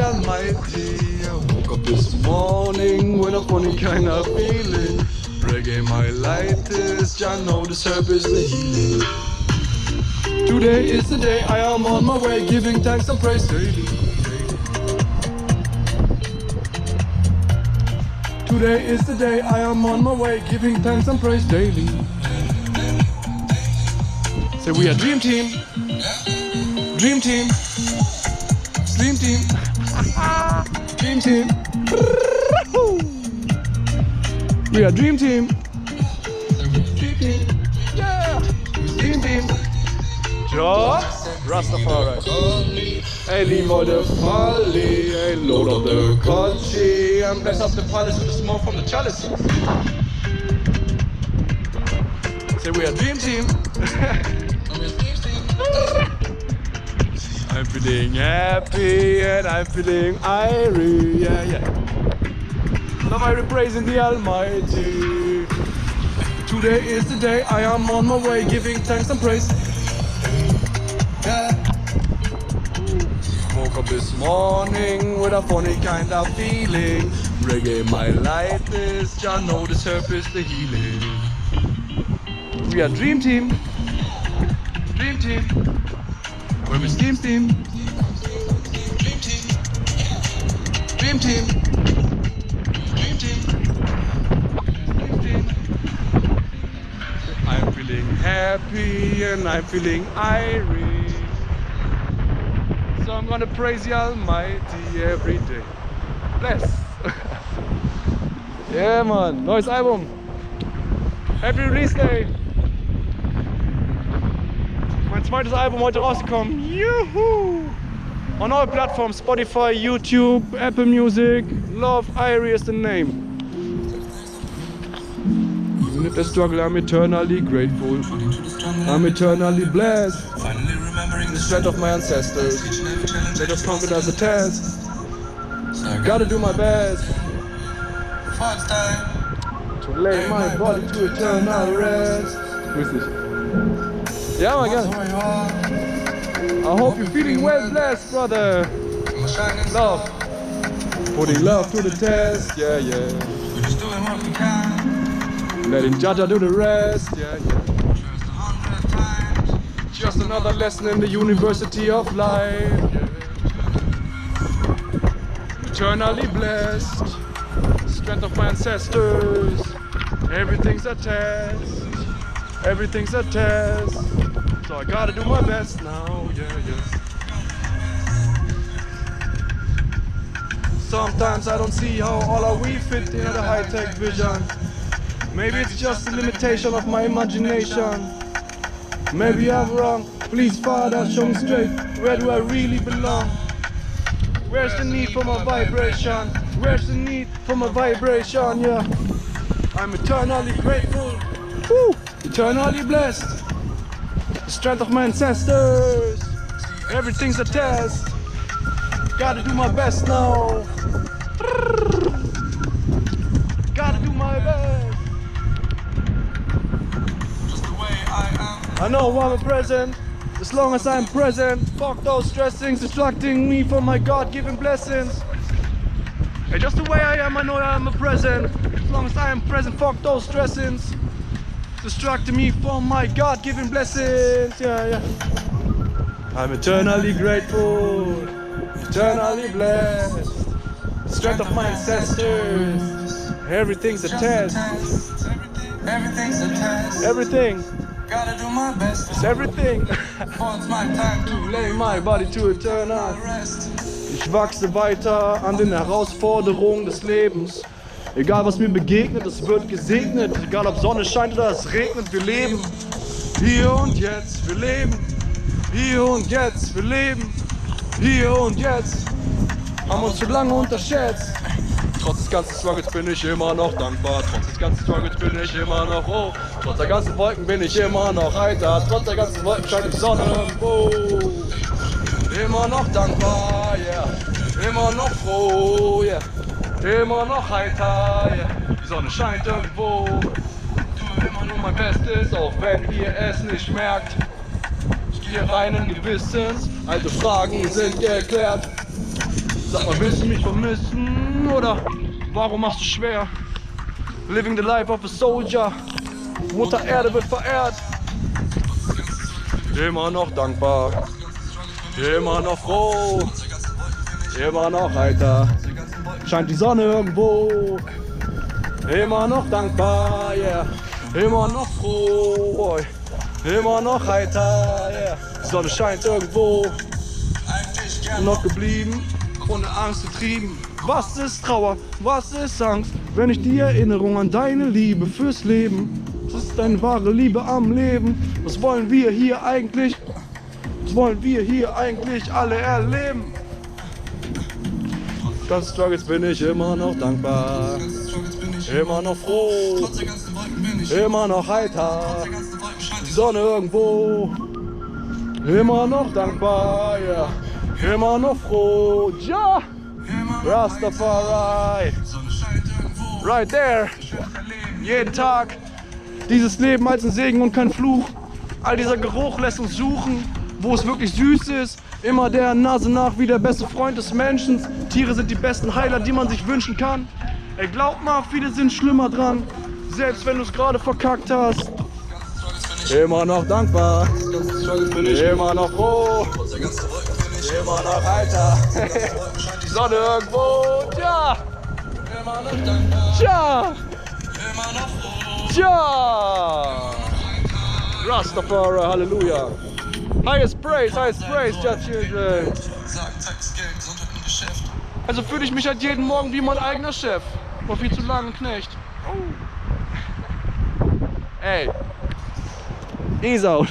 Almighty. I woke up this morning with a funny kind of feeling. Reggae my lightest, I know this herb is the healing. Today is the day I am on my way, giving thanks and praise daily. Today is the day I am on my way, giving thanks and praise daily. Say we are Dream Team, Dream Team, Slim Team, Dream Team. We are Dream Team, Dream Team, yeah, Dream Team. Just Rastafari. Hey, leave all the folly, hey, load up the country, and bless up the palace with the smoke from the chalice. Say we are Dream Team. I'm feeling happy and I'm feeling Irie, yeah, yeah. Love Irie praising the Almighty. Today is the day I am on my way, giving thanks and praise. Woke up this morning with a funny kind of feeling. Reggae my lightest, I know this herb is the healing. We are Dream Team, Dream Team. We're with Dream Team, Dream Team, Dream Team, Dream Team, Dream Team. I'm feeling happy and I'm feeling Irie. So I'm gonna praise the Almighty every day. Bless. Yeah, man. Neues Album. Happy Release Day. Mein zweites Album heute rausgekommen. Juhu! On all platforms: Spotify, YouTube, Apple Music. Love Irie is the name. Even if the struggle, I'm eternally grateful. I'm eternally blessed. The strength of my ancestors. They just conquered as a test. Gotta do my best to lay my body to eternal rest. Grüß dich. Ja, man, gerne. I hope you're feeling well blessed, brother. Love. Putting love to the test, yeah, yeah. Letting Jaja do the rest, yeah, yeah. Just another lesson in the University of Life, yeah. Eternally blessed. Strength of my ancestors. Everything's a test. Everything's a test. So I gotta do my best now, yeah, yeah. Sometimes I don't see how all our we fit in the high-tech vision. Maybe it's just a limitation of my imagination. Maybe I'm wrong. Please, Father, show me straight. Where do I really belong? Where's the need for my vibration? Where's the need for my vibration? Yeah, I'm eternally grateful. Woo! Eternally blessed. The strength of my ancestors. Everything's a test. Gotta do my best now. Gotta do my best. Just the way I am. I know I'm present. As long as I'm present. Fuck those stressings distracting me from my God-given blessings. Hey, just the way I am, I know I'm a present. As long as I am present, fuck those stressings distracting me from my God-given blessings. Yeah, yeah. I'm eternally grateful, eternally blessed. The strength of my ancestors. Everything's a test. Everything's a test. Everything. Gotta do my best. It's everything. It's my time to lay my body to eternal rest. Ich wachse weiter an den Herausforderungen des Lebens. Egal was mir begegnet, es wird gesegnet. Egal ob Sonne scheint oder es regnet, wir leben. Hier und jetzt, wir leben. Hier und jetzt, wir leben. Hier und jetzt. Haben uns schon lange unterschätzt. Trotz des ganzen Struggles bin ich immer noch dankbar. Trotz des ganzen Struggles bin ich immer noch hoch. Trotz der ganzen Wolken bin ich immer noch heiter. Trotz der ganzen Wolken scheint die Sonne. Oh. Immer noch dankbar, yeah. Immer noch froh, yeah. Immer noch heiter, yeah. Die Sonne scheint irgendwo. Tue immer nur mein Bestes, auch wenn ihr es nicht merkt. Ich gehe reinen Gewissens, alte Fragen sind geklärt. Sag mal, willst du mich vermissen oder warum machst du schwer? Living the life of a soldier. Mutter Erde wird verehrt. Immer noch dankbar. Immer noch froh. Immer noch heiter. Scheint die Sonne irgendwo. Immer noch dankbar, yeah. Immer noch froh. Immer noch heiter, yeah. Die Sonne scheint irgendwo. Noch geblieben, ohne Angst getrieben. Was ist Trauer, was ist Angst, wenn ich die Erinnerung an deine Liebe fürs Leben? Was ist deine wahre Liebe am Leben? Was wollen wir hier eigentlich? Was wollen wir hier eigentlich alle erleben? Ganz Struggles bin ich immer noch dankbar, immer noch froh, immer noch heiter, die Sonne irgendwo, immer noch dankbar, yeah. Immer noch froh, ja, Rastafari, right there, jeden Tag, dieses Leben als ein Segen und kein Fluch, all dieser Geruch lässt uns suchen, wo es wirklich süß ist, immer der Nase nach wie der beste Freund des Menschen, Tiere sind die besten Heiler, die man sich wünschen kann, ey, glaub mal, viele sind schlimmer dran, selbst wenn du es gerade verkackt hast. Immer noch dankbar, immer noch froh. Immer noch heiter, die Sonne irgendwo, tja, tja, tja, Rastafari, Halleluja, highest praise, ja children. Also fühle ich mich halt jeden Morgen wie mein eigener Chef, war viel zu lange Knecht. Ey, ease out.